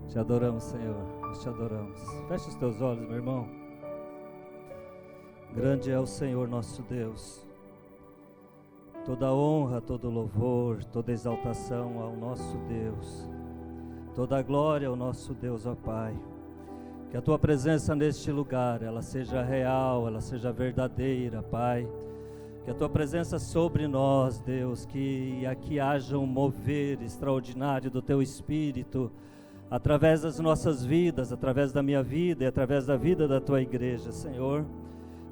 Te adoramos, Senhor, nós te adoramos. Feche os teus olhos, meu irmão. Grande é o Senhor nosso Deus. Toda honra, todo louvor, toda exaltação ao nosso Deus. Toda glória ao nosso Deus, ó Pai. Que a Tua presença neste lugar, ela seja real, ela seja verdadeira, Pai. Que a Tua presença sobre nós, Deus, que aqui haja um mover extraordinário do Teu Espírito, através das nossas vidas, através da minha vida e através da vida da Tua igreja, Senhor.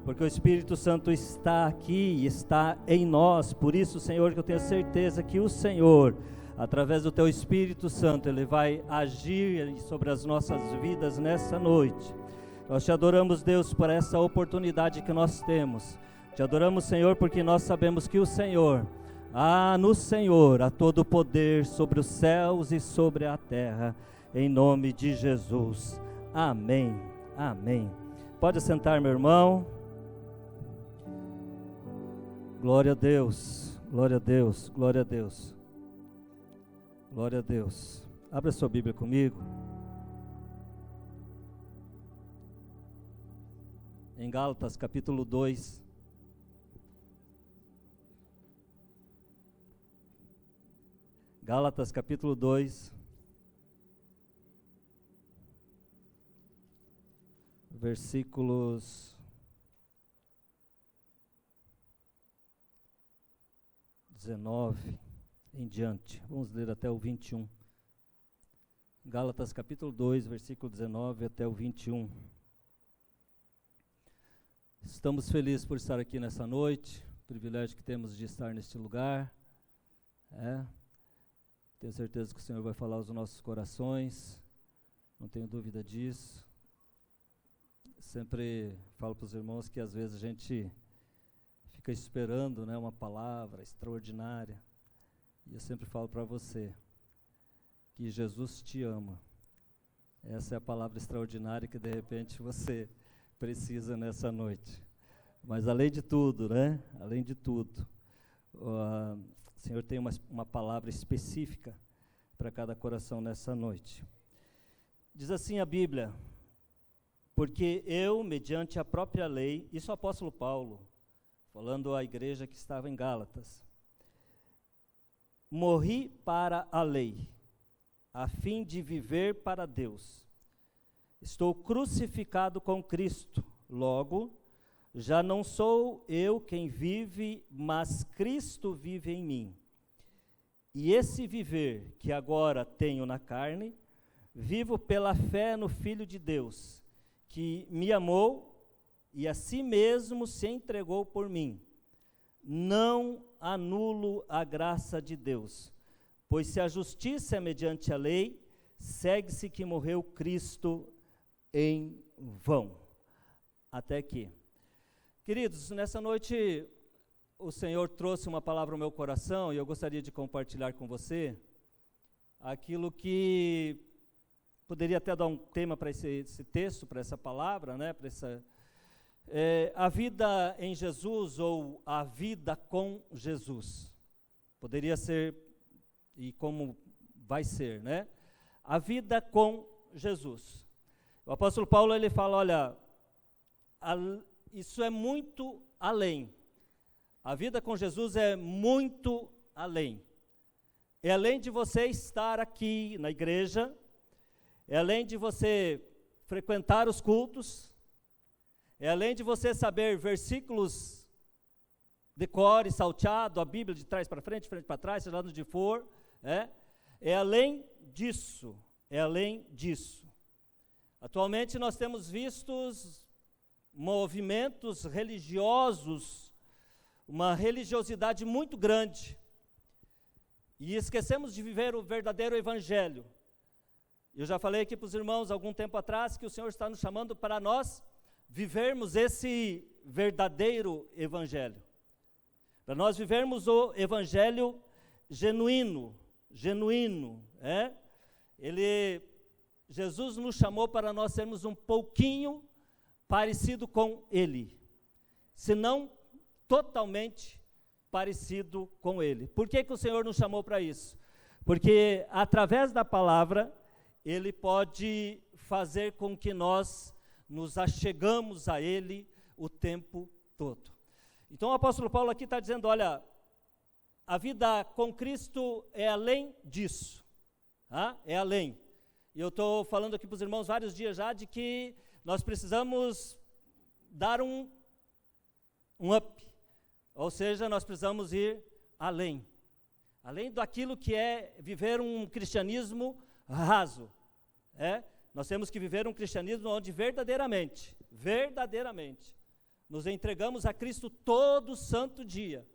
Porque o Espírito Santo está aqui e está em nós. Por isso, Senhor, que eu tenho certeza que o Senhor, através do Teu Espírito Santo, Ele vai agir sobre as nossas vidas nessa noite. Nós te adoramos, Deus, por essa oportunidade que nós temos. Te adoramos, Senhor, porque nós sabemos que o Senhor, no Senhor, há todo o poder sobre os céus e sobre a terra. Em nome de Jesus. Amém. Amém. Pode sentar, meu irmão. Glória a Deus. Glória a Deus. Glória a Deus. Glória a Deus. Abra sua Bíblia comigo. Em Gálatas, capítulo 2. Gálatas, capítulo 2. Versículos 19 em diante. Vamos ler até o 21. Gálatas capítulo 2, versículo 19 até o 21. Estamos felizes por estar aqui nessa noite, privilégio que temos de estar neste lugar. Tenho certeza que o Senhor vai falar aos nossos corações, não tenho dúvida disso. Sempre falo para os irmãos que às vezes a gente fica esperando, uma palavra extraordinária. E eu sempre falo para você que Jesus te ama. Essa é a palavra extraordinária que de repente você precisa nessa noite. Mas além de tudo, além de tudo, o Senhor tem uma palavra específica para cada coração nessa noite. Diz assim a Bíblia: porque eu, mediante a própria lei, isso é o apóstolo Paulo, falando à igreja que estava em Gálatas, morri para a lei, a fim de viver para Deus. Estou crucificado com Cristo, logo, já não sou eu quem vive, mas Cristo vive em mim. E esse viver que agora tenho na carne, vivo pela fé no Filho de Deus, que me amou e a si mesmo se entregou por mim. Não anulo a graça de Deus, pois se a justiça é mediante a lei, segue-se que morreu Cristo em vão. Até aqui. Queridos, nessa noite o Senhor trouxe uma palavra ao meu coração e eu gostaria de compartilhar com você aquilo que poderia até dar um tema para esse texto, para essa palavra, a vida em Jesus ou a vida com Jesus. Poderia ser, e como vai ser, a vida com Jesus. O apóstolo Paulo, ele fala, olha, isso é muito além. A vida com Jesus é muito além. É além de você estar aqui na igreja, é além de você frequentar os cultos, é além de você saber versículos de cor e salteado, a Bíblia de trás para frente para trás, seja lá onde for, é além disso, é além disso. Atualmente nós temos visto movimentos religiosos, uma religiosidade muito grande, e esquecemos de viver o verdadeiro evangelho. Eu já falei aqui para os irmãos algum tempo atrás que o Senhor está nos chamando para nós vivermos esse verdadeiro evangelho. Para nós vivermos o evangelho genuíno. Jesus nos chamou para nós sermos um pouquinho parecido com Ele, se não totalmente parecido com Ele. Por que o Senhor nos chamou para isso? Porque através da palavra, ele pode fazer com que nós nos achegamos a ele o tempo todo. Então o apóstolo Paulo aqui está dizendo, olha, a vida com Cristo é além disso, tá? É além. E eu estou falando aqui para os irmãos vários dias já de que nós precisamos dar um up, ou seja, nós precisamos ir além daquilo que é viver um cristianismo raso, nós temos que viver um cristianismo onde verdadeiramente, nos entregamos a Cristo todo santo dia.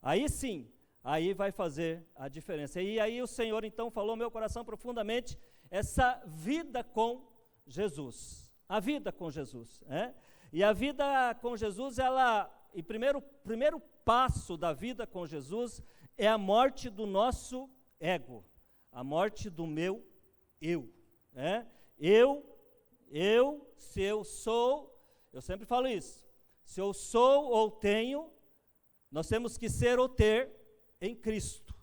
Aí sim, aí vai fazer a diferença. E aí o Senhor então falou ao meu coração profundamente essa vida com Jesus. A vida com Jesus. E a vida com Jesus, o primeiro passo da vida com Jesus é a morte do nosso ego, a morte do meu eu. Se eu sou, eu sempre falo isso, se eu sou ou tenho, nós temos que ser ou ter em Cristo.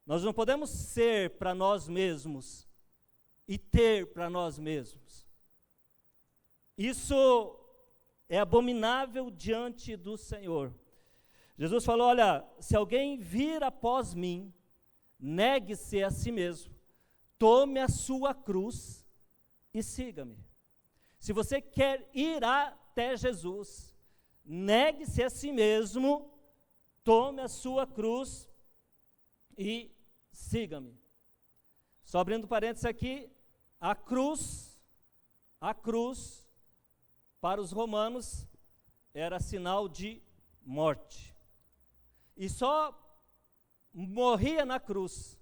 Nós não podemos ser para nós mesmos e ter para nós mesmos. Isso é abominável diante do Senhor. Jesus falou, olha, se alguém vir após mim, negue-se a si mesmo, tome a sua cruz e siga-me. Se você quer ir até Jesus, negue-se a si mesmo, tome a sua cruz e siga-me. Só abrindo parênteses aqui, a cruz, para os romanos, era sinal de morte. E só morria na cruz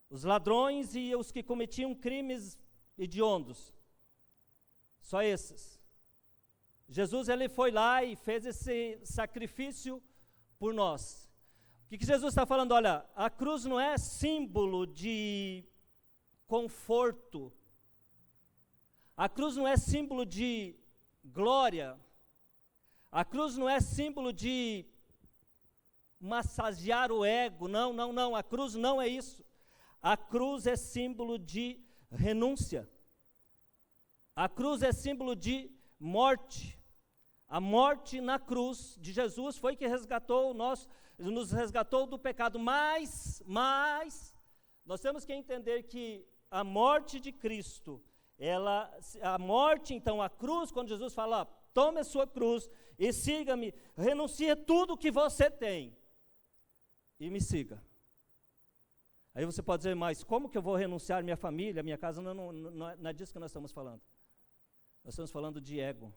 os ladrões e os que cometiam crimes hediondos. Só esses. Jesus, ele foi lá e fez esse sacrifício por nós. O que Jesus está falando? Olha, a cruz não é símbolo de conforto. A cruz não é símbolo de glória. A cruz não é símbolo de massagear o ego. Não. A cruz não é isso. A cruz é símbolo de renúncia. A cruz é símbolo de morte. A morte na cruz de Jesus foi que nos resgatou do pecado. Mas nós temos que entender que a morte de Cristo, a cruz, quando Jesus fala, tome a sua cruz e siga-me, renuncie tudo que você tem e me siga. Aí você pode dizer, mas como que eu vou renunciar minha família, minha casa? Não é disso que nós estamos falando. Nós estamos falando de ego.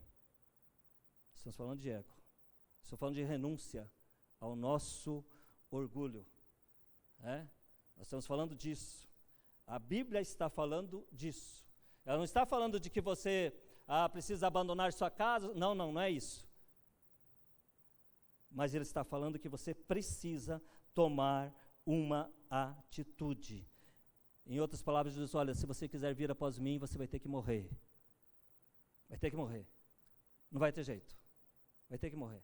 Estamos falando de renúncia ao nosso orgulho. Nós estamos falando disso. A Bíblia está falando disso. Ela não está falando de que você precisa abandonar sua casa. Não é isso. Mas ele está falando que você precisa tomar uma atitude. Em outras palavras, Jesus diz, olha, se você quiser vir após mim, você vai ter que morrer. Vai ter que morrer. Não vai ter jeito. Vai ter que morrer.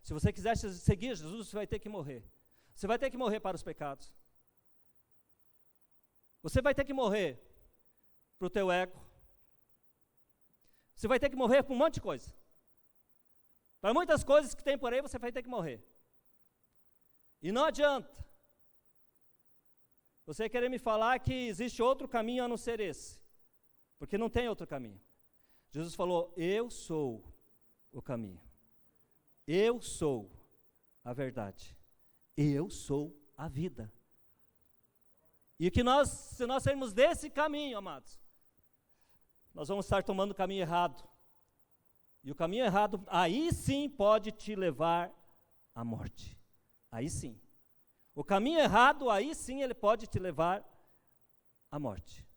Se você quiser seguir Jesus, você vai ter que morrer. Você vai ter que morrer para os pecados. Você vai ter que morrer para o teu ego. Você vai ter que morrer para um monte de coisa. Para muitas coisas que tem por aí, você vai ter que morrer. E não adianta você querer me falar que existe outro caminho a não ser esse. Porque não tem outro caminho. Jesus falou, eu sou o caminho. Eu sou a verdade. Eu sou a vida. E que se nós sairmos desse caminho, amados, nós vamos estar tomando o caminho errado. E o caminho errado, aí sim pode te levar à morte. Aí sim. O caminho errado, aí sim ele pode te levar à morte.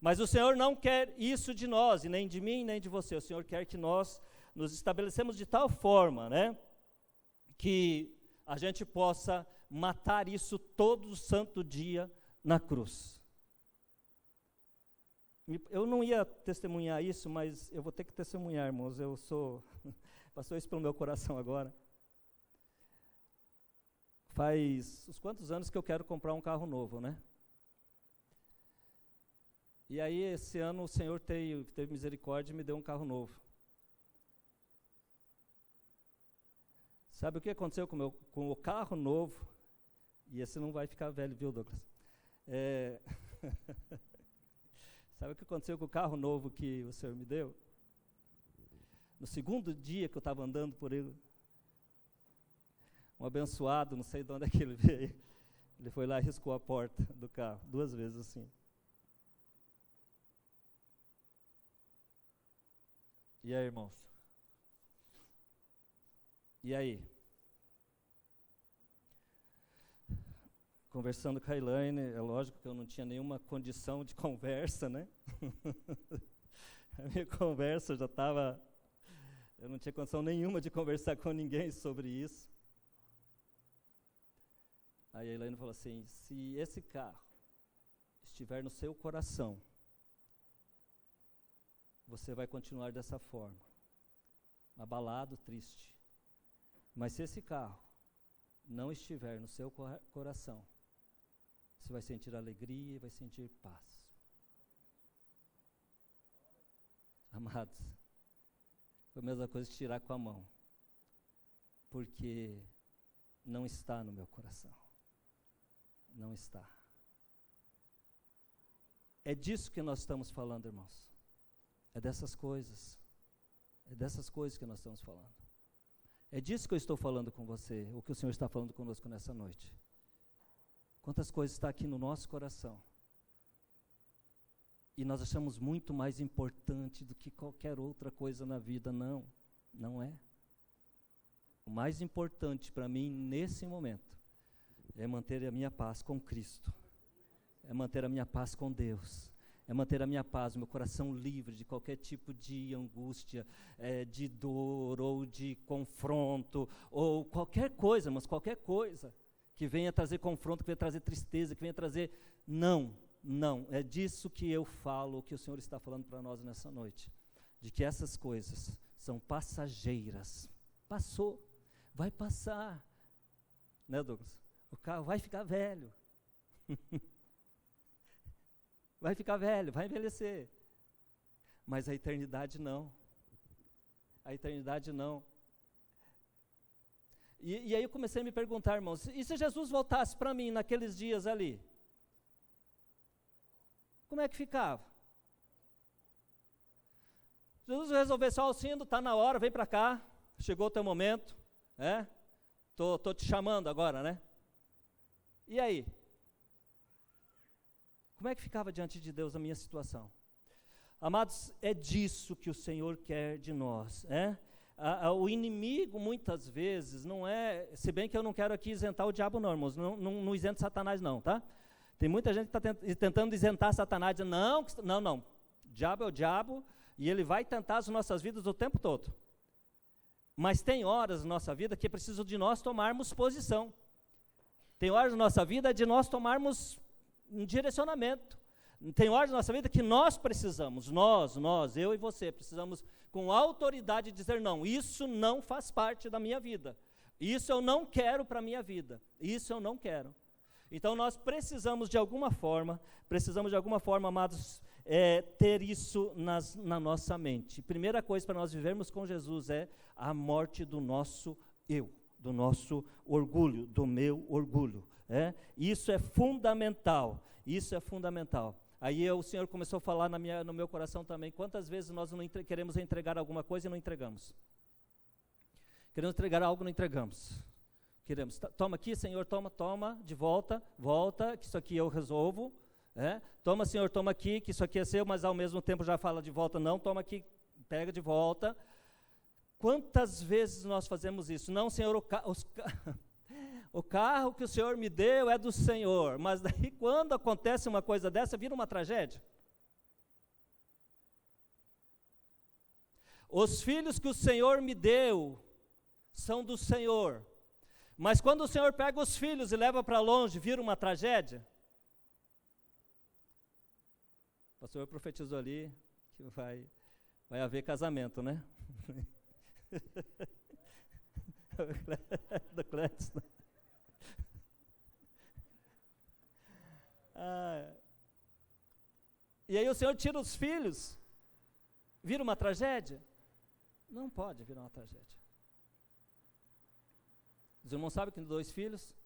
Mas o Senhor não quer isso de nós, e nem de mim, nem de você. O Senhor quer que nós nos estabelecemos de tal forma, que a gente possa matar isso todo santo dia na cruz. Eu não ia testemunhar isso, mas eu vou ter que testemunhar, irmãos. Passou isso pelo meu coração agora. Faz uns quantos anos que eu quero comprar um carro novo, E aí, esse ano, o Senhor teve misericórdia e me deu um carro novo. Sabe o que aconteceu com o carro novo? E esse não vai ficar velho, viu, Douglas? Sabe o que aconteceu com o carro novo que o Senhor me deu? No segundo dia que eu estava andando por ele, um abençoado, não sei de onde é que ele veio, ele foi lá e riscou a porta do carro, 2 vezes assim. E aí, irmãos? E aí? Conversando com a Elaine, é lógico que eu não tinha nenhuma condição de conversa, né? A minha conversa já estava... Eu não tinha condição nenhuma de conversar com ninguém sobre isso. Aí a Elaine falou assim, se esse carro estiver no seu coração, você vai continuar dessa forma, abalado, triste. Mas se esse carro não estiver no seu coração, você vai sentir alegria e vai sentir paz. Amados, foi a mesma coisa que tirar com a mão, porque não está no meu coração. Não está. É disso que nós estamos falando, irmãos. É dessas coisas. É dessas coisas que nós estamos falando. É disso que eu estou falando com você, o que o Senhor está falando conosco nessa noite. Quantas coisas estão aqui no nosso coração. E nós achamos muito mais importante do que qualquer outra coisa na vida. Não, não é. O mais importante para mim nesse momento é manter a minha paz com Cristo. É manter a minha paz com Deus. É manter a minha paz, o meu coração livre de qualquer tipo de angústia, de dor, ou de confronto, ou qualquer coisa, mas qualquer coisa que venha trazer confronto, que venha trazer tristeza, que venha trazer... Não, é disso que eu falo, o que o Senhor está falando para nós nessa noite. De que essas coisas são passageiras. Passou, vai passar. Né, Douglas? O carro vai ficar velho. Vai ficar velho, vai envelhecer. Mas a eternidade não. A eternidade não. E aí eu comecei a me perguntar, irmãos, e se Jesus voltasse para mim naqueles dias ali? Como é que ficava? Jesus resolvesse, ó, Alcindo, está na hora, vem para cá, chegou o teu momento, tô te chamando agora, né? E aí? Como é que ficava diante de Deus a minha situação? Amados, é disso que o Senhor quer de nós. O inimigo, muitas vezes, não é... Se bem que eu não quero aqui isentar o diabo, não, irmãos. Não isento Satanás, não, tá? Tem muita gente que está tentando isentar Satanás, dizendo, não. O diabo é o diabo e ele vai tentar as nossas vidas o tempo todo. Mas tem horas na nossa vida que é preciso de nós tomarmos posição. Tem horas na nossa vida de nós tomarmos um direcionamento. Tem horas na nossa vida que nós precisamos, nós, eu e você, precisamos com autoridade dizer não, isso não faz parte da minha vida, isso eu não quero para a minha vida, isso eu não quero. Então nós precisamos de alguma forma, amados, ter isso na nossa mente. Primeira coisa para nós vivermos com Jesus é a morte do nosso eu, do nosso orgulho, do meu orgulho. Isso é fundamental, Aí o Senhor começou a falar no meu coração também, quantas vezes nós não queremos entregar alguma coisa e não entregamos. Queremos entregar algo e não entregamos. Queremos, toma aqui, Senhor, toma, de volta, que isso aqui eu resolvo. Toma, Senhor, toma aqui, que isso aqui é seu, mas ao mesmo tempo já fala de volta, não, toma aqui, pega de volta. Quantas vezes nós fazemos isso? Não, Senhor, o carro que o Senhor me deu é do Senhor, mas daí quando acontece uma coisa dessa, vira uma tragédia. Os filhos que o Senhor me deu são do Senhor, mas quando o Senhor pega os filhos e leva para longe, vira uma tragédia. O pastor profetizou ali que vai haver casamento, né? Do Clécio. E aí o Senhor tira os filhos, vira uma tragédia? Não pode virar uma tragédia. Os irmãos sabem que tem 2 filhos,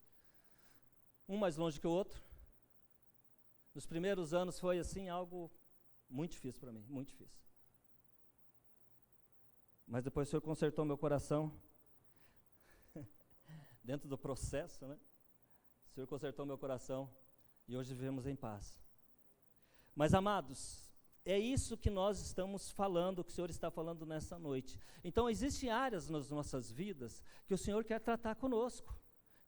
um mais longe que o outro. Nos primeiros anos foi assim algo muito difícil para mim, muito difícil. Mas depois o Senhor consertou meu coração, dentro do processo, né? O Senhor consertou meu coração e hoje vivemos em paz. Mas, amados, é isso que nós estamos falando, que o Senhor está falando nessa noite. Então, existem áreas nas nossas vidas que o Senhor quer tratar conosco,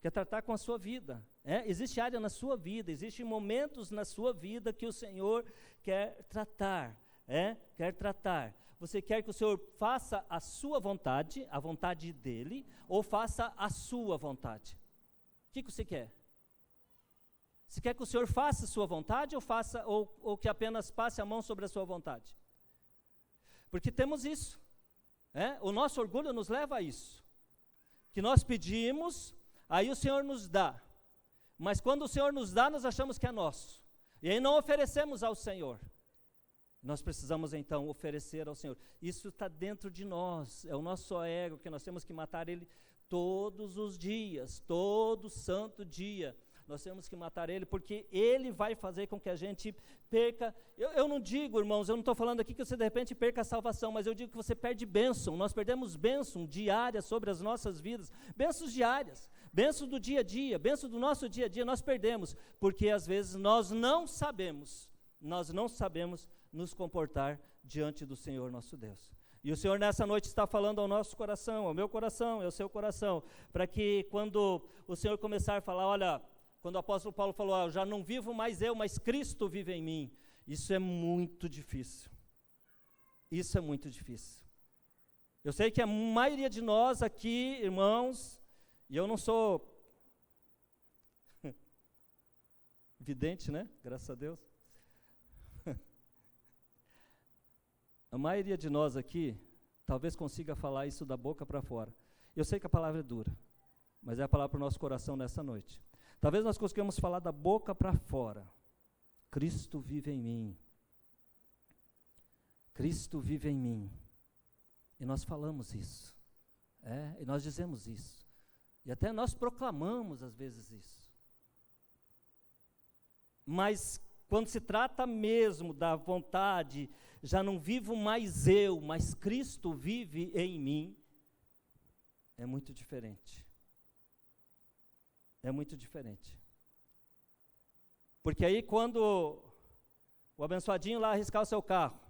quer tratar com a sua vida. Existe área na sua vida, existem momentos na sua vida que o Senhor quer tratar. Quer tratar. Você quer que o Senhor faça a sua vontade, a vontade dEle, ou faça a sua vontade? O que você quer? Você quer que o Senhor faça a sua vontade ou que apenas passe a mão sobre a sua vontade? Porque temos isso. O nosso orgulho nos leva a isso. Que nós pedimos, aí o Senhor nos dá. Mas quando o Senhor nos dá, nós achamos que é nosso. E aí não oferecemos ao Senhor. Nós precisamos então oferecer ao Senhor. Isso está dentro de nós. É o nosso ego que nós temos que matar ele todos os dias, todo santo dia. Nós temos que matar ele, porque ele vai fazer com que a gente perca. Eu não digo, irmãos, eu não estou falando aqui que você de repente perca a salvação, mas eu digo que você perde bênção. Nós perdemos bênção diária sobre as nossas vidas, bênçãos diárias, bênçãos do dia a dia, bênçãos do nosso dia a dia, nós perdemos, porque às vezes nós não sabemos nos comportar diante do Senhor nosso Deus. E o Senhor nessa noite está falando ao nosso coração, ao meu coração, ao seu coração, para que quando o Senhor começar a falar, olha, quando o apóstolo Paulo falou, já não vivo mais eu, mas Cristo vive em mim. Isso é muito difícil. Isso é muito difícil. Eu sei que a maioria de nós aqui, irmãos, e eu não sou vidente, né? Graças a Deus. A maioria de nós aqui, talvez consiga falar isso da boca para fora. Eu sei que a palavra é dura, mas é a palavra para o nosso coração nessa noite. Talvez nós consigamos falar da boca para fora. Cristo vive em mim. Cristo vive em mim. E nós falamos isso. E nós dizemos isso. E até nós proclamamos às vezes isso. Mas quando se trata mesmo da vontade, já não vivo mais eu, mas Cristo vive em mim, é muito diferente. É muito diferente. Porque aí quando o abençoadinho lá arriscar o seu carro,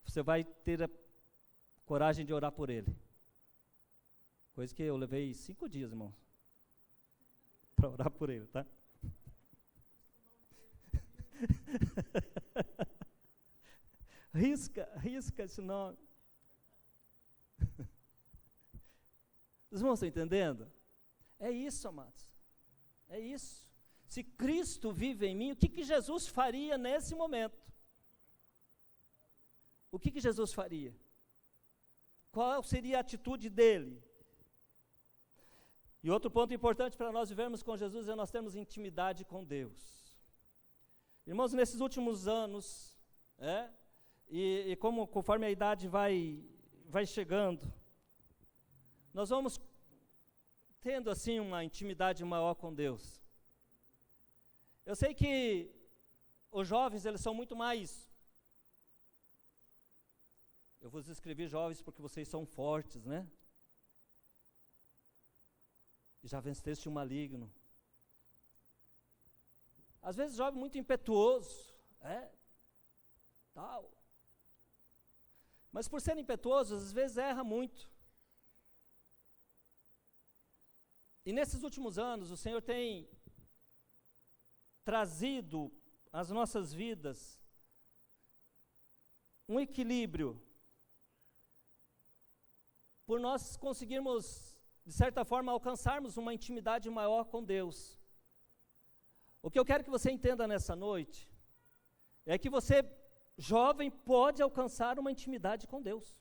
você vai ter a coragem de orar por ele. Coisa que eu levei 5 dias, irmãos, para orar por ele, tá? Risca esse nome. Os irmãos estão entendendo? É isso, amados. É isso. Se Cristo vive em mim, o que Jesus faria nesse momento? O que Jesus faria? Qual seria a atitude dele? E outro ponto importante para nós vivermos com Jesus é nós termos intimidade com Deus. Irmãos, nesses últimos anos, e conforme a idade vai chegando, nós vamos tendo assim uma intimidade maior com Deus. Eu sei que os jovens, eles são muito mais, eu vos escrevi jovens porque vocês são fortes, né? E já venceste o maligno. Às vezes jovem muito impetuoso, tal. Mas por ser impetuoso, às vezes erra muito. E nesses últimos anos, o Senhor tem trazido às nossas vidas um equilíbrio, por nós conseguirmos, de certa forma, alcançarmos uma intimidade maior com Deus. O que eu quero que você entenda nessa noite, é que você, jovem, pode alcançar uma intimidade com Deus.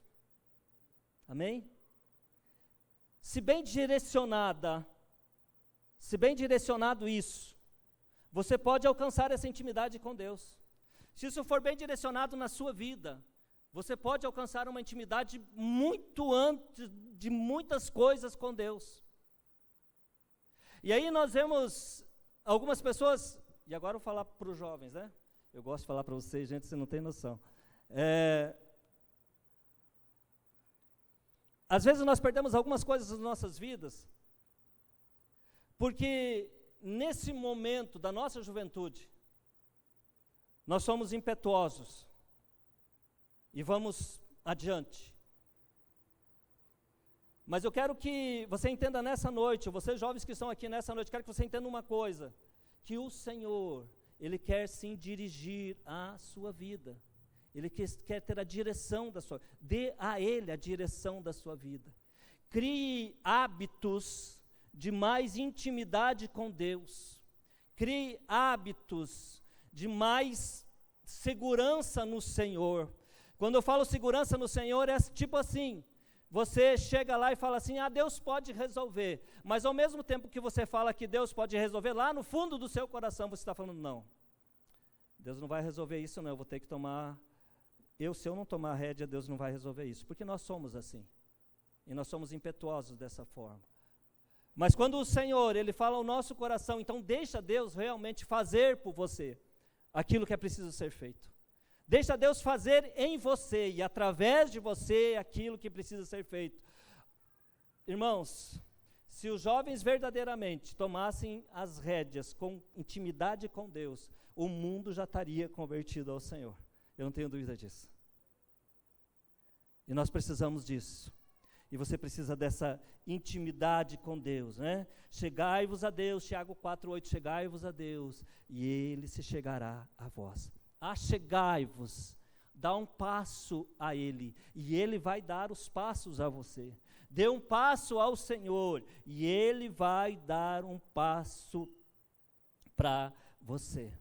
Amém? Se bem direcionado isso, você pode alcançar essa intimidade com Deus. se isso for bem direcionado na sua vida, você pode alcançar uma intimidade muito antes de muitas coisas com Deus. E aí nós vemos algumas pessoas, e agora eu vou falar para os jovens, né? Eu gosto de falar para vocês, gente, você não tem noção. Às vezes nós perdemos algumas coisas nas nossas vidas, porque nesse momento da nossa juventude, nós somos impetuosos e vamos adiante. Mas eu quero que você entenda nessa noite, vocês jovens que estão aqui nessa noite, quero que você entenda uma coisa, que o Senhor, Ele quer sim dirigir a sua vida. Ele quer ter a direção da sua vida. Dê a Ele a direção da sua vida. Crie hábitos de mais intimidade com Deus. Crie hábitos de mais segurança no Senhor. Quando eu falo segurança no Senhor, é tipo assim, você chega lá e fala assim, Deus pode resolver. Mas ao mesmo tempo que você fala que Deus pode resolver, lá no fundo do seu coração você está falando, não, Deus não vai resolver isso não, eu vou ter que tomar... se eu não tomar a rédea, Deus não vai resolver isso, porque nós somos assim, e nós somos impetuosos dessa forma. Mas quando o Senhor, Ele fala ao nosso coração, então deixa Deus realmente fazer por você aquilo que é preciso ser feito. Deixa Deus fazer em você e através de você aquilo que precisa ser feito. Irmãos, se os jovens verdadeiramente tomassem as rédeas com intimidade com Deus, o mundo já estaria convertido ao Senhor. Eu não tenho dúvida disso. E nós precisamos disso. E você precisa dessa intimidade com Deus, né? Chegai-vos a Deus, Tiago 4:8, chegai-vos a Deus, e Ele se chegará a vós. Achegai-vos, dá um passo a Ele, e Ele vai dar os passos a você. Dê um passo ao Senhor, e Ele vai dar um passo para você.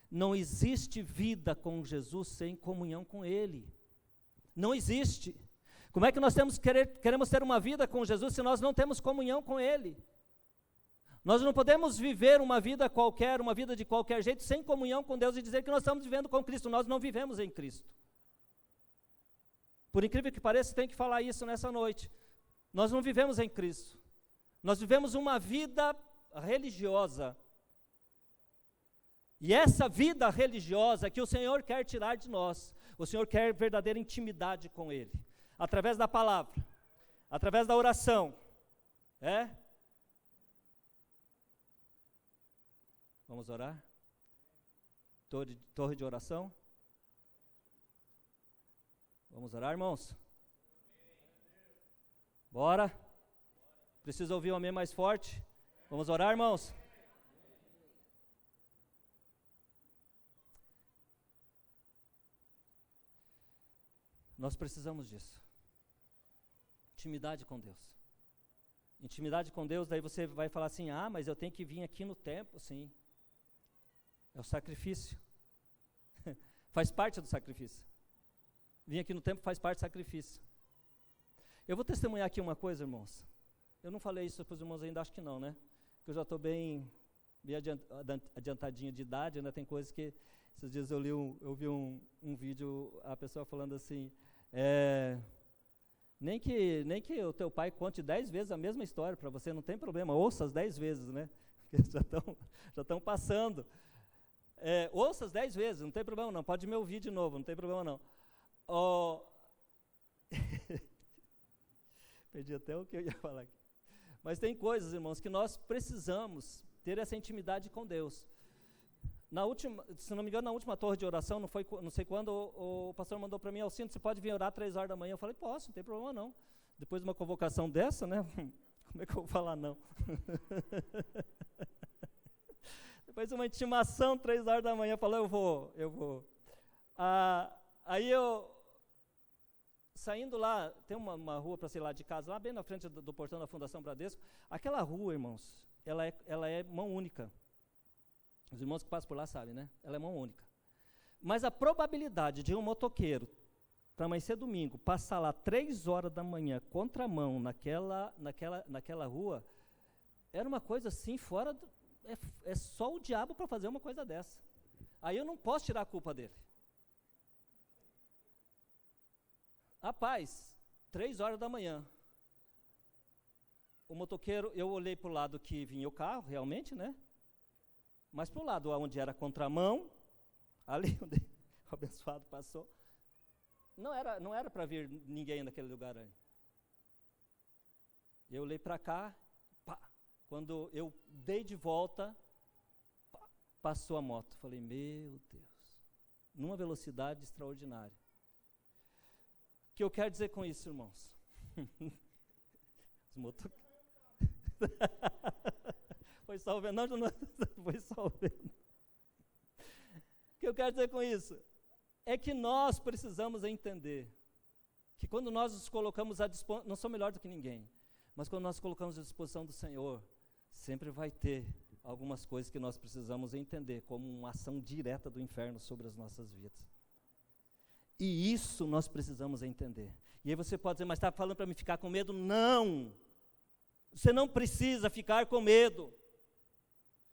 Não existe vida com Jesus sem comunhão com Ele. Não existe. Como é que nós queremos ter uma vida com Jesus se nós não temos comunhão com Ele? Nós não podemos viver uma vida qualquer, uma vida de qualquer jeito, sem comunhão com Deus e dizer que nós estamos vivendo com Cristo. Nós não vivemos em Cristo. Por incrível que pareça, tem que falar isso nessa noite. Nós não vivemos em Cristo. Nós vivemos uma vida religiosa. E essa vida religiosa que o Senhor quer tirar de nós, o Senhor quer verdadeira intimidade com Ele, através da palavra, através da oração, Vamos orar? Torre de oração? Vamos orar, irmãos? Bora? Preciso ouvir um amém mais forte? Vamos orar, irmãos? Nós precisamos disso. Intimidade com Deus. Intimidade com Deus, daí você vai falar assim, mas eu tenho que vir aqui no templo, sim. É o sacrifício. Faz parte do sacrifício. Vir aqui no templo faz parte do sacrifício. Eu vou testemunhar aqui uma coisa, irmãos. Eu não falei isso para os irmãos ainda, acho que não, né? Porque eu já estou bem adiantadinho de idade, né? Tem coisas que, esses dias eu vi um vídeo, a pessoa falando assim, nem que o teu pai conte 10 vezes a mesma história para você, não tem problema, ouça as 10 vezes, né? Porque já estão passando. Ouça as 10 vezes, não tem problema não, pode me ouvir de novo, não tem problema não. Perdi até o que eu ia falar aqui. Mas tem coisas, irmãos, que nós precisamos ter essa intimidade com Deus. Na última, se não me engano, na última torre de oração, não sei quando, o pastor mandou para mim, Alcindo, você pode vir orar 3 horas da manhã? Eu falei, posso, não tem problema não. Depois de uma convocação dessa, né, como é que eu vou falar não? Depois de uma intimação, 3 horas da manhã, eu falei, eu vou. Aí saindo lá, tem uma rua para sair lá de casa, lá bem na frente do portão da Fundação Bradesco, aquela rua, irmãos, ela é mão única. Os irmãos que passam por lá sabem, né? Ela é mão única. Mas a probabilidade de um motoqueiro, para amanhecer domingo, passar lá 3 horas da manhã, contramão, naquela rua, era uma coisa assim, fora é só o diabo para fazer uma coisa dessa. Aí eu não posso tirar a culpa dele. Rapaz, 3 horas da manhã. O motoqueiro, eu olhei para o lado que vinha o carro, realmente, né? Mas para o lado onde era contramão, ali onde o abençoado passou, não era para vir ninguém naquele lugar aí. Eu olhei para cá, pá, quando eu dei de volta, pá, passou a moto. Falei, meu Deus, numa velocidade extraordinária. O que eu quero dizer com isso, irmãos? Os motoqueiros. Foi só vendo, não, foi só vendo. O que eu quero dizer com isso? É que nós precisamos entender que quando nós nos colocamos à disposição, não sou melhor do que ninguém, mas quando nós colocamos à disposição do Senhor, sempre vai ter algumas coisas que nós precisamos entender como uma ação direta do inferno sobre as nossas vidas. E isso nós precisamos entender. E aí você pode dizer, mas está falando para mim ficar com medo? Não! Você não precisa ficar com medo.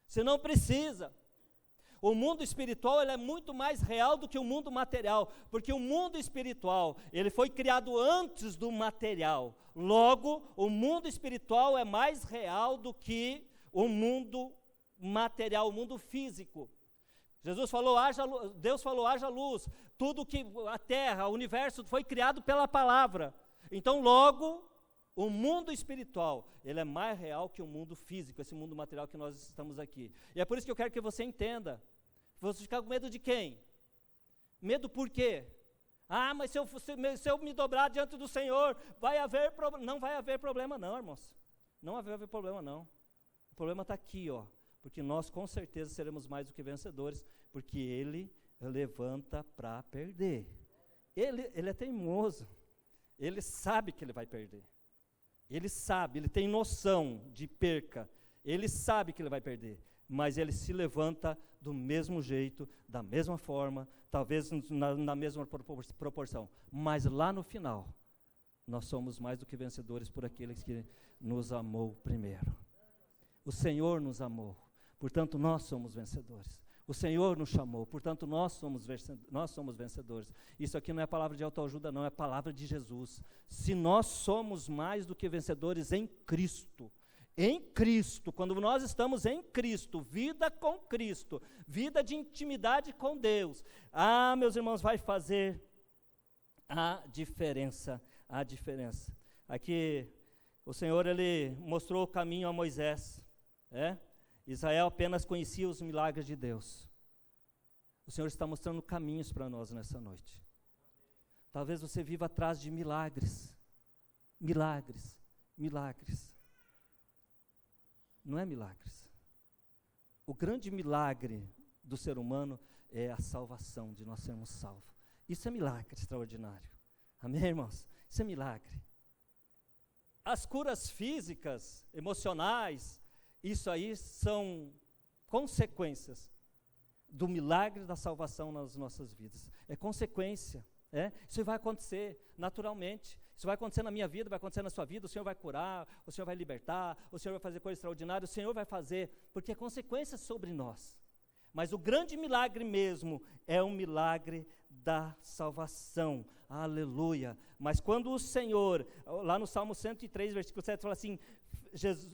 Você não precisa. O mundo espiritual ele é muito mais real do que o mundo material, porque o mundo espiritual ele foi criado antes do material. Logo, o mundo espiritual é mais real do que o mundo material, o mundo físico. Jesus falou, Deus falou, haja luz. Tudo que a terra, o universo foi criado pela palavra. Então, logo, o mundo espiritual, ele é mais real que o mundo físico, esse mundo material que nós estamos aqui. E é por isso que eu quero que você entenda. Você ficar com medo de quem? Medo por quê? Ah, mas se eu me dobrar diante do Senhor, vai haver problema. Não vai haver problema não, irmãos. Não vai haver problema não. O problema está aqui, ó. Porque nós com certeza seremos mais do que vencedores, porque Ele levanta para perder. Ele é teimoso. Ele sabe que ele vai perder. Ele sabe, ele tem noção de perca. Ele sabe que ele vai perder. Mas ele se levanta do mesmo jeito, da mesma forma, talvez na mesma proporção. Mas lá no final, nós somos mais do que vencedores por aqueles que nos amou primeiro. O Senhor nos amou, portanto nós somos vencedores. O Senhor nos chamou, portanto nós somos vencedores. Isso aqui não é palavra de autoajuda não, é palavra de Jesus. Se nós somos mais do que vencedores em Cristo, quando nós estamos em Cristo, vida com Cristo, vida de intimidade com Deus, meus irmãos, vai fazer a diferença. Aqui, o Senhor, Ele mostrou o caminho a Moisés, Israel apenas conhecia os milagres de Deus. O Senhor está mostrando caminhos para nós nessa noite. Talvez você viva atrás de milagres. Não é milagres. O grande milagre do ser humano é a salvação, de nós sermos salvos. Isso é milagre extraordinário. Amém, irmãos? Isso é milagre. As curas físicas, emocionais, isso aí são consequências do milagre da salvação nas nossas vidas. É consequência. Isso vai acontecer naturalmente. Isso vai acontecer na minha vida, vai acontecer na sua vida. O Senhor vai curar, o Senhor vai libertar, o Senhor vai fazer coisas extraordinárias, o Senhor vai fazer, porque é consequência sobre nós. Mas o grande milagre mesmo é o milagre da salvação. Aleluia. Mas quando o Senhor, lá no Salmo 103, versículo 7, fala assim,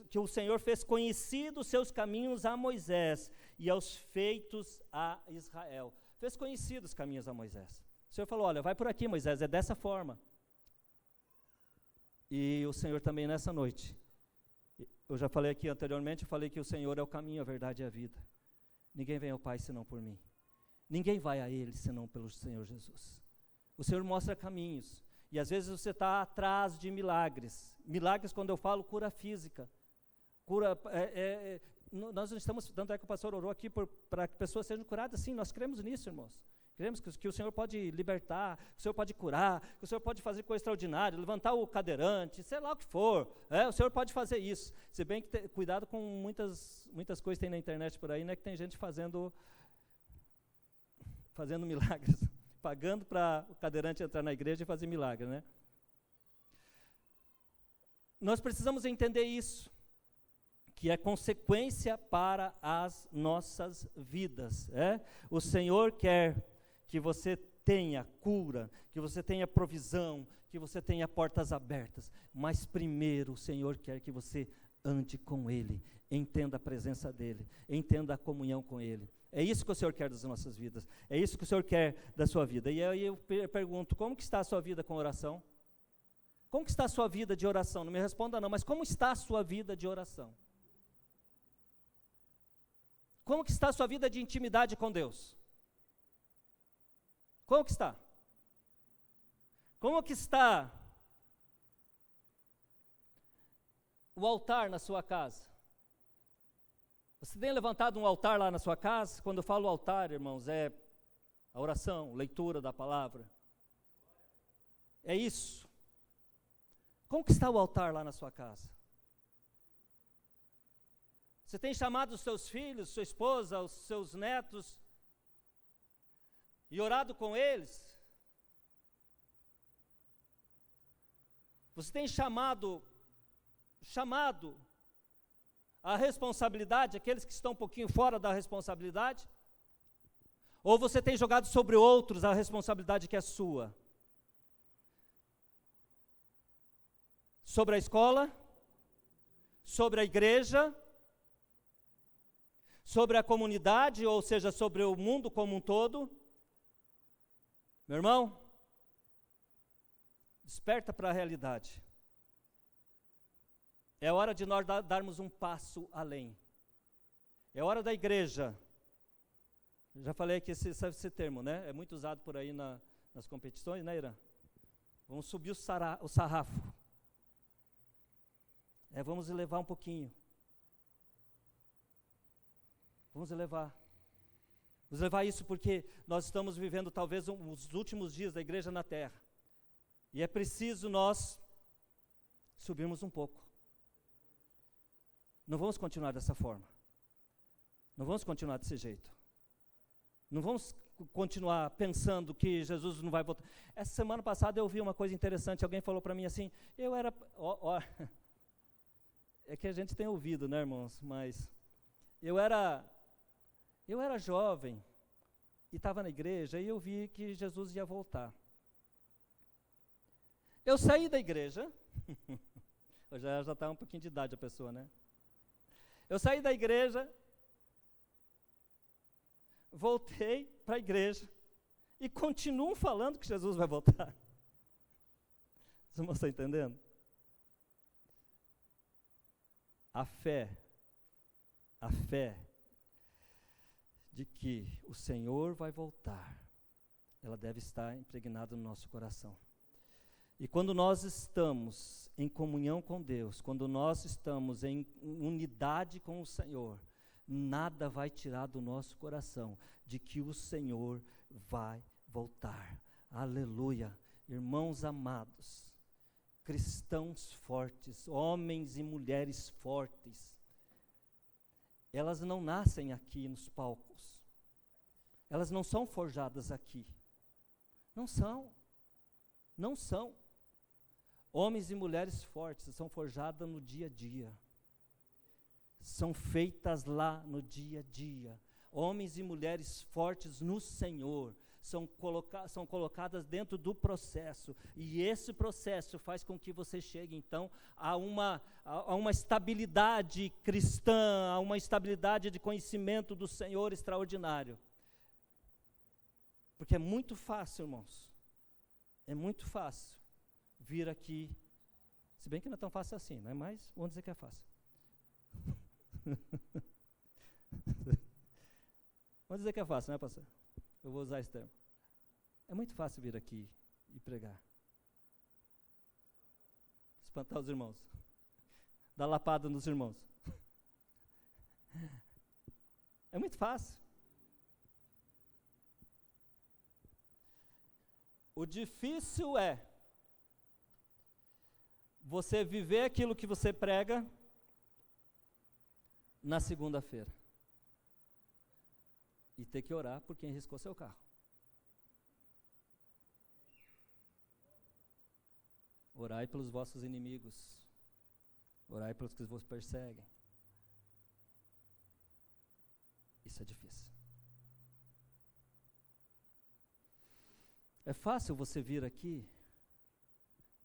que o Senhor fez conhecidos os seus caminhos a Moisés e aos feitos a Israel. Fez conhecidos os caminhos a Moisés. O Senhor falou, olha, vai por aqui, Moisés, é dessa forma. E o Senhor também nessa noite, eu já falei aqui anteriormente, eu falei que o Senhor é o caminho, a verdade e a vida. Ninguém vem ao Pai senão por mim. Ninguém vai a Ele senão pelo Senhor Jesus. O Senhor mostra caminhos. E às vezes você está atrás de milagres. Milagres, quando eu falo, cura física. Nós não estamos, tanto é que o pastor orou aqui para que pessoas sejam curadas. Sim, nós cremos nisso, irmãos. Cremos que o Senhor pode libertar, que o Senhor pode curar, que o Senhor pode fazer coisa extraordinária, levantar o cadeirante, sei lá o que for. O Senhor pode fazer isso. Se bem que cuidado com muitas coisas que tem na internet por aí, né, que tem gente fazendo milagres, pagando para o cadeirante entrar na igreja e fazer milagre, né? Nós precisamos entender isso, que é consequência para as nossas vidas. O Senhor quer que você tenha cura, que você tenha provisão, que você tenha portas abertas. Mas primeiro o Senhor quer que você ande com Ele, entenda a presença dEle, entenda a comunhão com Ele. É isso que o Senhor quer das nossas vidas, é isso que o Senhor quer da sua vida. E aí eu pergunto, como que está a sua vida com oração? Como que está a sua vida de oração? Não me responda não, mas como está a sua vida de oração? Como que está a sua vida de intimidade com Deus? Como que está? Como que está o altar na sua casa? Você tem levantado um altar lá na sua casa? Quando eu falo altar, irmãos, é a oração, leitura da palavra. É isso. Como que está o altar lá na sua casa? Você tem chamado os seus filhos, sua esposa, os seus netos e orado com eles? Você tem chamado a responsabilidade, aqueles que estão um pouquinho fora da responsabilidade? Ou você tem jogado sobre outros a responsabilidade que é sua? Sobre a escola? Sobre a igreja? Sobre a comunidade, ou seja, sobre o mundo como um todo? Meu irmão, desperta para a realidade. É hora de nós darmos um passo além. É hora da igreja. Eu já falei aqui esse termo, né? É muito usado por aí nas competições, né, Irã? Vamos subir o sarrafo. Vamos elevar um pouquinho. Vamos elevar. Vamos levar isso porque nós estamos vivendo talvez os últimos dias da igreja na terra. E é preciso nós subirmos um pouco. Não vamos continuar dessa forma. Não vamos continuar desse jeito. Não vamos continuar pensando que Jesus não vai voltar. Essa semana passada eu ouvi uma coisa interessante. Alguém falou para mim assim, é que a gente tem ouvido, né, irmãos? Mas eu era jovem e estava na igreja e eu vi que Jesus ia voltar. Eu saí da igreja, já está um pouquinho de idade a pessoa, né? Eu saí da igreja, voltei para a igreja e continuo falando que Jesus vai voltar. Vocês não estão entendendo? A fé de que o Senhor vai voltar, ela deve estar impregnada no nosso coração. E quando nós estamos em comunhão com Deus, quando nós estamos em unidade com o Senhor, nada vai tirar do nosso coração de que o Senhor vai voltar. Aleluia. Irmãos amados, cristãos fortes, homens e mulheres fortes, elas não nascem aqui nos palcos. Elas não são forjadas aqui. Não são. Homens e mulheres fortes são forjadas no dia a dia. São feitas lá no dia a dia. Homens e mulheres fortes no Senhor são colocadas dentro do processo. E esse processo faz com que você chegue, então, a uma estabilidade cristã, a uma estabilidade de conhecimento do Senhor extraordinário. Porque é muito fácil, irmãos. É muito fácil vir aqui, se bem que não é tão fácil assim, né? Mas vamos dizer que é fácil. Vamos dizer que é fácil, né, pastor? Eu vou usar esse termo. É muito fácil vir aqui e pregar. Espantar os irmãos. Dar lapada nos irmãos. É muito fácil. O difícil é você viver aquilo que você prega na segunda-feira. E ter que orar por quem riscou seu carro. Orai pelos vossos inimigos. Orai pelos que vos perseguem. Isso é difícil. É fácil você vir aqui,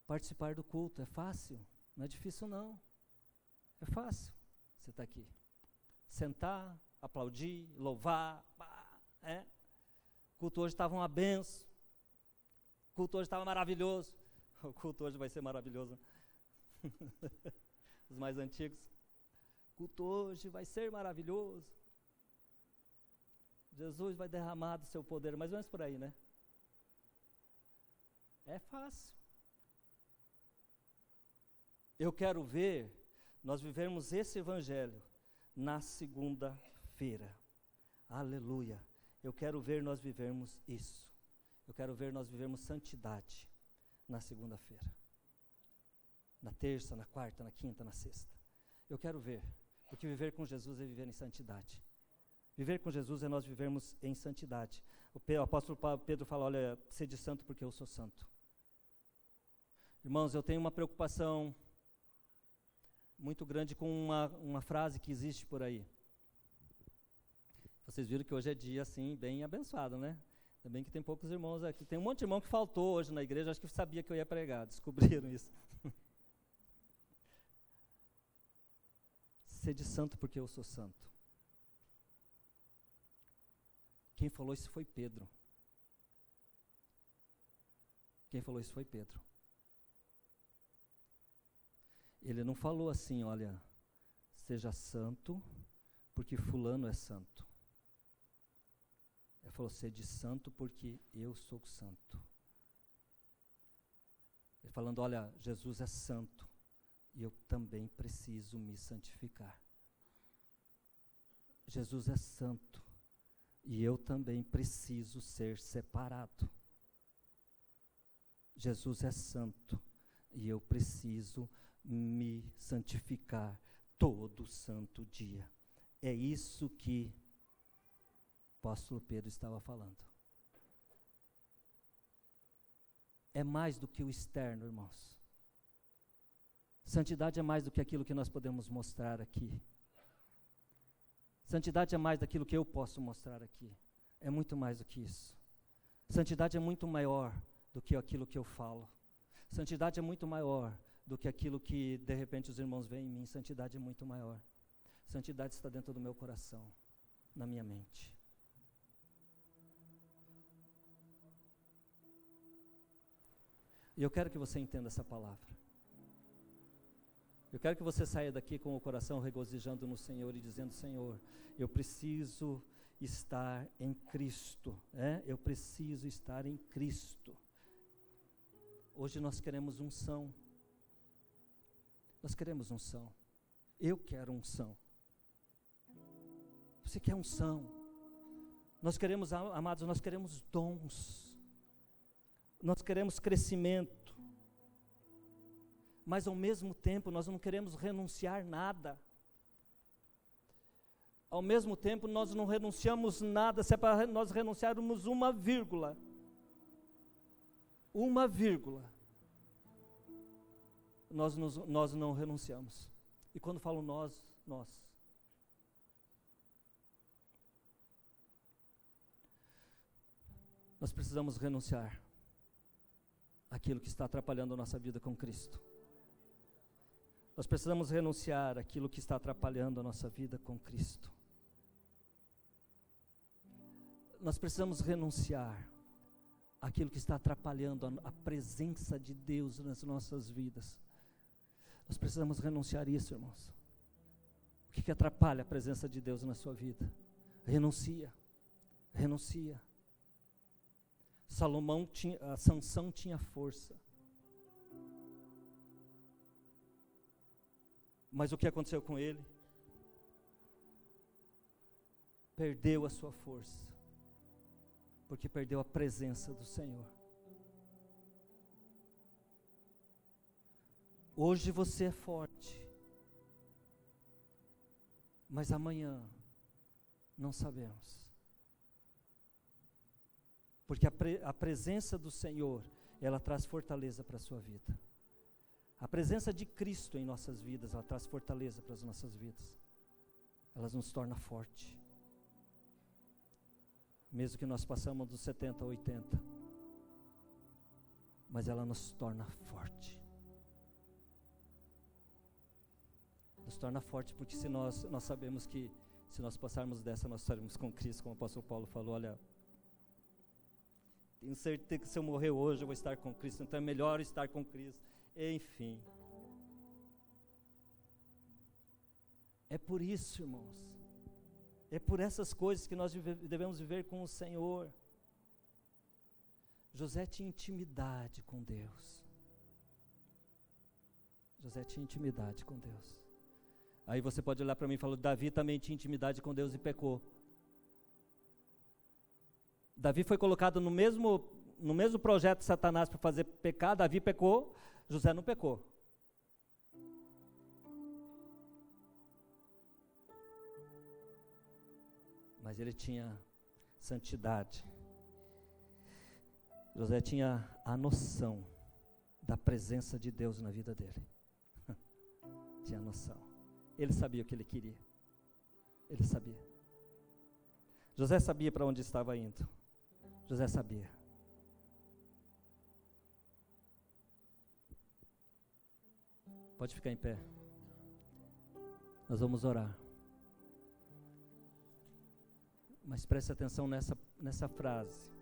participar do culto, é fácil, não é difícil não. É fácil você estar aqui. Sentar, aplaudir, louvar, O culto hoje estava uma benção. O culto hoje estava maravilhoso. O culto hoje vai ser maravilhoso. Os mais antigos. O culto hoje vai ser maravilhoso. Jesus vai derramar do seu poder, mais ou menos por aí, né? É fácil. Eu quero ver nós vivermos esse evangelho na segunda-feira. Aleluia. Eu quero ver nós vivermos isso. Eu quero ver nós vivermos santidade na segunda-feira. Na terça, na quarta, na quinta, na sexta. Eu quero ver. Porque viver com Jesus é viver em santidade. Viver com Jesus é nós vivermos em santidade. O apóstolo Pedro fala, olha, sede santo porque eu sou santo. Irmãos, eu tenho uma preocupação muito grande com uma frase que existe por aí. Vocês viram que hoje é dia, assim, bem abençoado, né? Ainda bem que tem poucos irmãos aqui. Tem um monte de irmão que faltou hoje na igreja, acho que sabia que eu ia pregar, descobriram isso. Sede santo porque eu sou santo. Quem falou isso foi Pedro. Quem falou isso foi Pedro. Ele não falou assim, olha, seja santo, porque fulano é santo. Ele falou, sede santo, porque eu sou santo. Ele falando, olha, Jesus é santo, e eu também preciso me santificar. Jesus é santo, e eu também preciso ser separado. Jesus é santo, e eu preciso me santificar todo santo dia. É isso que o apóstolo Pedro estava falando. É mais do que o externo, irmãos. Santidade é mais do que aquilo que nós podemos mostrar aqui. Santidade é mais daquilo que eu posso mostrar aqui. É muito mais do que isso. Santidade é muito maior do que aquilo que eu falo. Santidade é muito maior do que aquilo que, de repente, os irmãos veem em mim. Santidade é muito maior. Santidade está dentro do meu coração, na minha mente. E eu quero que você entenda essa palavra. Eu quero que você saia daqui com o coração regozijando no Senhor e dizendo, Senhor, eu preciso estar em Cristo. Eu preciso estar em Cristo. Hoje nós queremos unção. Nós queremos unção. Eu quero unção. Você quer unção? Nós queremos, amados, nós queremos dons. Nós queremos crescimento. Mas ao mesmo tempo nós não queremos renunciar nada. Ao mesmo tempo nós não renunciamos nada, se é para nós renunciarmos uma vírgula, nós não renunciamos. E quando falo nós. Nós precisamos renunciar àquilo que está atrapalhando a nossa vida com Cristo. Nós precisamos renunciar àquilo que está atrapalhando a nossa vida com Cristo. Nós precisamos renunciar àquilo que está atrapalhando a presença de Deus nas nossas vidas. Nós precisamos renunciar a isso, irmãos. O que atrapalha a presença de Deus na sua vida? Renuncia. Sansão tinha força. Mas o que aconteceu com ele? Perdeu a sua força, porque perdeu a presença do Senhor. Hoje você é forte, mas amanhã não sabemos. Porque a presença do Senhor, ela traz fortaleza para a sua vida. A presença de Cristo em nossas vidas, ela traz fortaleza para as nossas vidas. Ela nos torna forte. Mesmo que nós passamos dos 70 a 80. mas ela nos torna forte. Nos torna forte porque se nós sabemos que se nós passarmos dessa, nós estaremos com Cristo, como o apóstolo Paulo falou, olha, tenho certeza que se eu morrer hoje eu vou estar com Cristo, então é melhor estar com Cristo. Enfim. É por isso, irmãos, é por essas coisas que nós devemos viver com o Senhor. José tinha intimidade com Deus. José tinha intimidade com Deus. Aí você pode olhar para mim e falar, Davi também tinha intimidade com Deus e pecou. Davi foi colocado no mesmo projeto de Satanás para fazer pecar. Davi pecou, José não pecou. Mas ele tinha santidade. José tinha a noção da presença de Deus na vida dele. Tinha noção. Ele sabia o que ele queria. Ele sabia. José sabia para onde estava indo. José sabia. Pode ficar em pé. Nós vamos orar. Mas preste atenção nessa frase.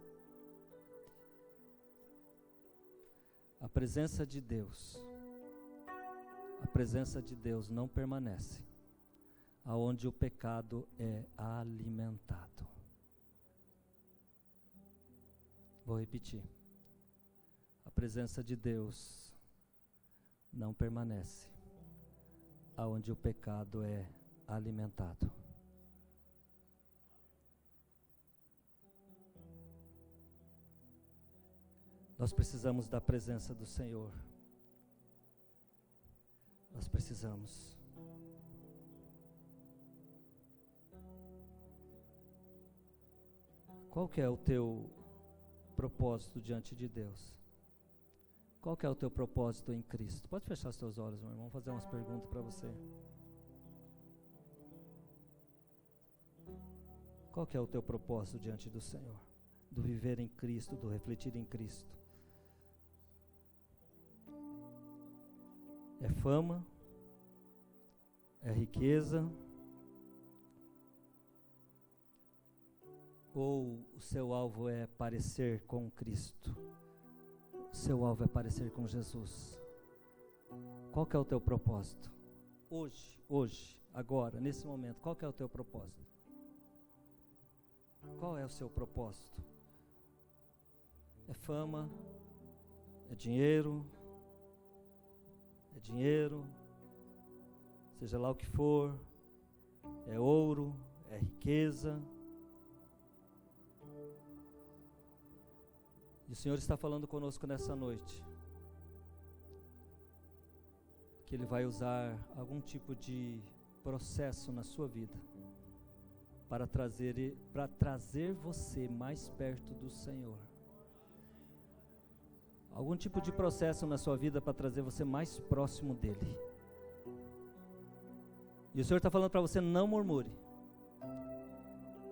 A presença de Deus não permanece aonde o pecado é alimentado. Vou repetir. A presença de Deus não permanece aonde o pecado é alimentado. Nós precisamos da presença do Senhor. Nós precisamos. Qual que é o teu propósito diante de Deus? Qual que é o teu propósito em Cristo? Pode fechar os teus olhos, meu irmão. Vou fazer umas perguntas para você. Qual que é o teu propósito diante do Senhor? Do viver em Cristo, do refletir em Cristo. É fama? É riqueza? Ou o seu alvo é parecer com Cristo? O seu alvo é parecer com Jesus? Qual que é o teu propósito? Hoje, agora, nesse momento, qual que é o teu propósito? Qual é o seu propósito? É fama? É dinheiro? Seja lá o que for, é ouro, é riqueza. E o Senhor está falando conosco nessa noite, que Ele vai usar algum tipo de processo na sua vida, para trazer você mais perto do Senhor. Algum tipo de processo na sua vida para trazer você mais próximo dEle. E o Senhor está falando para você, não murmure.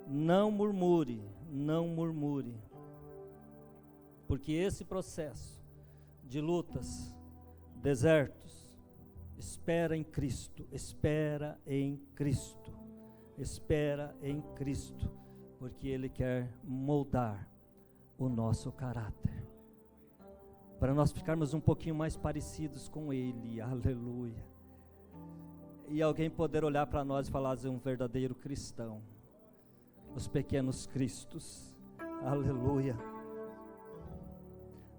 Não murmure, não murmure. Porque esse processo de lutas, desertos, espera em Cristo, espera em Cristo, espera em Cristo, porque Ele quer moldar o nosso caráter, para nós ficarmos um pouquinho mais parecidos com Ele, aleluia. E alguém poder olhar para nós e falar, um verdadeiro cristão, os pequenos cristos, aleluia.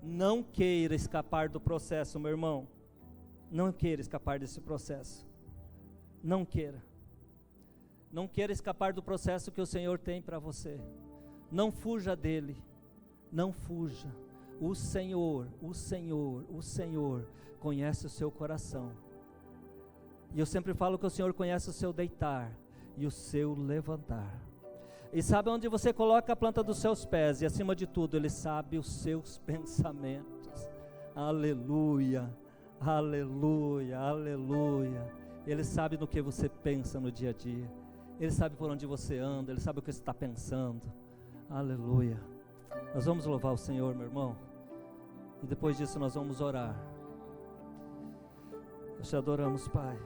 Não queira escapar do processo, meu irmão, não queira escapar desse processo, não queira escapar do processo que o Senhor tem para você, não fuja dele, não fuja. O Senhor conhece o seu coração. E eu sempre falo que o Senhor conhece o seu deitar e o seu levantar. E sabe onde você coloca a planta dos seus pés. E acima de tudo, Ele sabe os seus pensamentos. Aleluia, aleluia, aleluia. Ele sabe no que você pensa no dia a dia. Ele sabe por onde você anda. Ele sabe o que você está pensando. Aleluia. Nós vamos louvar o Senhor, meu irmão. E depois disso nós vamos orar. Nós te adoramos, Pai.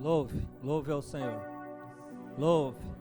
Louve, louve ao Senhor. Louve.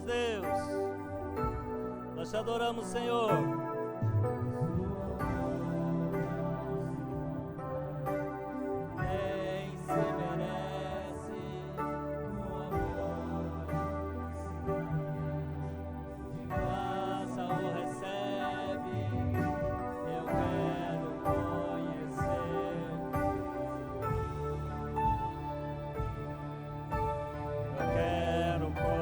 Deus, nós te adoramos, Senhor. Nem se merece o amor, de graça o recebe. Eu quero conhecer, eu quero conhecer.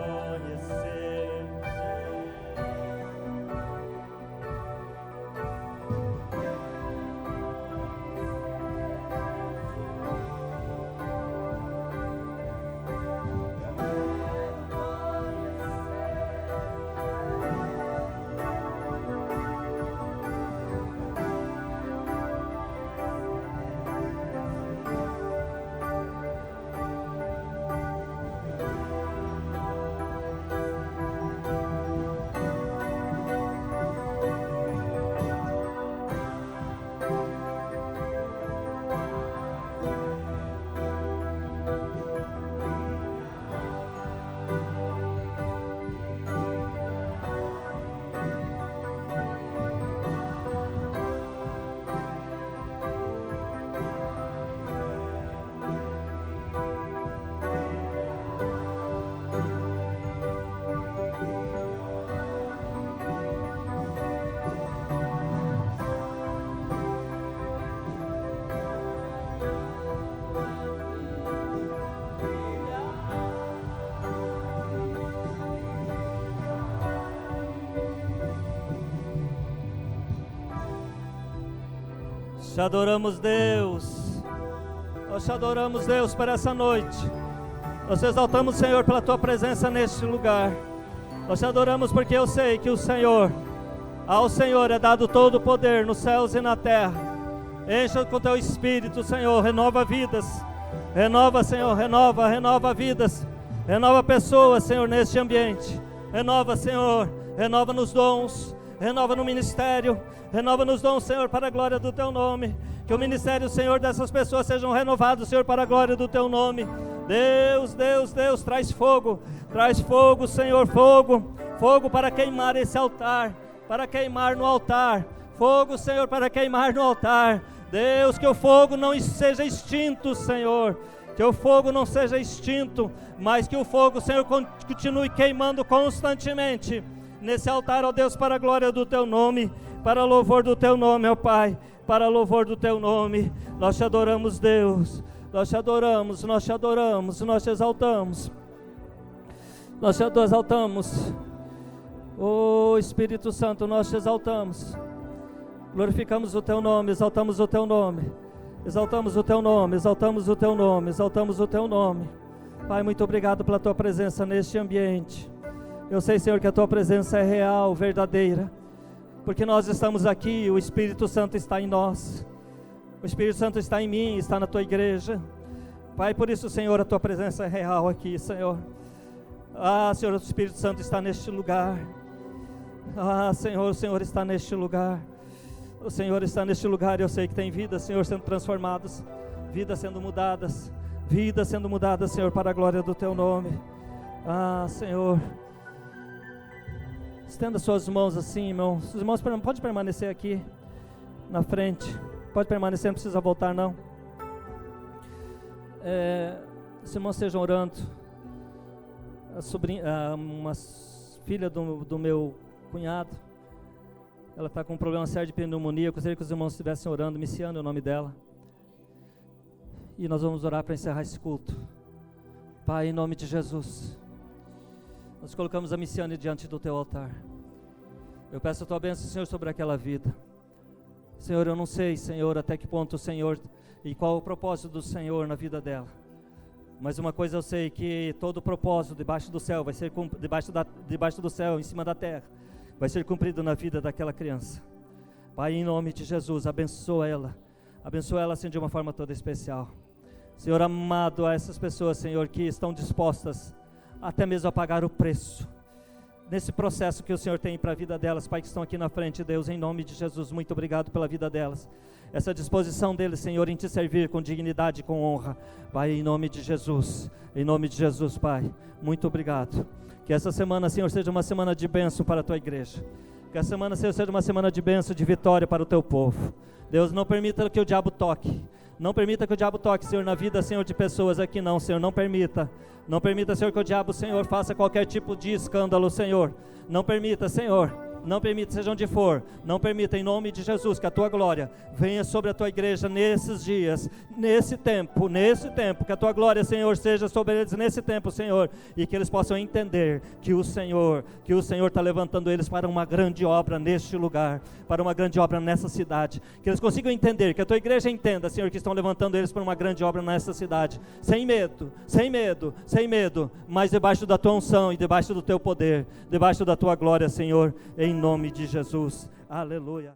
Te adoramos, Deus. Nós te adoramos, Deus, por essa noite. Nós te exaltamos, Senhor, pela tua presença neste lugar. Nós te adoramos porque eu sei que o Senhor, ao Senhor é dado todo o poder nos céus e na terra. Encha com teu Espírito, Senhor, renova vidas. Renova, Senhor, renova vidas. Renova pessoas, Senhor, neste ambiente. Renova, Senhor, renova nos dons, renova no ministério. Renova nos dons, Senhor, para a glória do Teu nome. Que o ministério, Senhor, dessas pessoas sejam renovados, Senhor, para a glória do Teu nome. Deus, Deus, Deus, traz fogo, Senhor, fogo. Fogo para queimar esse altar, para queimar no altar. Fogo, Senhor, para queimar no altar. Deus, que o fogo não seja extinto, Senhor. Que o fogo não seja extinto, mas que o fogo, Senhor, continue queimando constantemente nesse altar, ó Deus, para a glória do Teu nome. Para louvor do Teu nome, ó Pai, para louvor do Teu nome. Nós te adoramos, Deus, nós te adoramos, nós te adoramos, nós te exaltamos. Nós te exaltamos, ó Espírito Santo, nós te exaltamos. Glorificamos o Teu nome, exaltamos o Teu nome. Exaltamos o Teu nome, exaltamos o Teu nome, exaltamos o Teu nome. Pai, muito obrigado pela Tua presença neste ambiente. Eu sei, Senhor, que a Tua presença é real, verdadeira, porque nós estamos aqui, o Espírito Santo está em nós, o Espírito Santo está em mim, está na Tua igreja. Pai, por isso, Senhor, a Tua presença é real aqui, Senhor. Senhor, o Espírito Santo está neste lugar. Senhor, o Senhor está neste lugar. O Senhor está neste lugar e eu sei que tem vidas, Senhor, sendo transformadas, vidas sendo mudadas, Senhor, para a glória do Teu nome. Senhor, estenda suas mãos assim, irmão. Os irmãos podem permanecer aqui na frente, pode permanecer, não precisa voltar não. Os irmãos estejam orando. Uma filha do meu cunhado, ela está com um problema sério de pneumonia. Eu gostaria que os irmãos estivessem orando. Miciano é o nome dela. E nós vamos orar para encerrar esse culto. Pai, em nome de Jesus, nós colocamos a Miciane diante do Teu altar. Eu peço a Tua bênção, Senhor, sobre aquela vida. Senhor, eu não sei, Senhor, até que ponto o Senhor e qual o propósito do Senhor na vida dela. Mas uma coisa eu sei, que todo o propósito debaixo do céu vai ser debaixo do céu, em cima da terra, vai ser cumprido na vida daquela criança. Pai, em nome de Jesus, abençoa ela assim de uma forma toda especial. Senhor amado, a essas pessoas, Senhor, que estão dispostas até mesmo a pagar o preço nesse processo que o Senhor tem para a vida delas, Pai, que estão aqui na frente, Deus, em nome de Jesus, muito obrigado pela vida delas, essa disposição deles, Senhor, em Te servir com dignidade e com honra, Pai, em nome de Jesus, Pai, muito obrigado. Que essa semana, Senhor, seja uma semana de bênção para a Tua igreja, que essa semana, Senhor, seja uma semana de bênção, de vitória para o Teu povo. Deus, não permita que o diabo toque, Senhor, na vida, Senhor, de pessoas aqui não, Senhor, não permita, Senhor, que o diabo, Senhor, faça qualquer tipo de escândalo, Senhor, não permita, seja onde for, não permita, em nome de Jesus, que a Tua glória venha sobre a Tua igreja nesses dias, nesse tempo, que a Tua glória, Senhor, seja sobre eles nesse tempo, Senhor, e que eles possam entender que o Senhor está levantando eles para uma grande obra neste lugar, para uma grande obra nessa cidade, que eles consigam entender, que a Tua igreja entenda, Senhor, que estão levantando eles para uma grande obra nessa cidade, sem medo, mas debaixo da Tua unção e debaixo do Teu poder, debaixo da Tua glória, Senhor, em nome de Jesus, aleluia.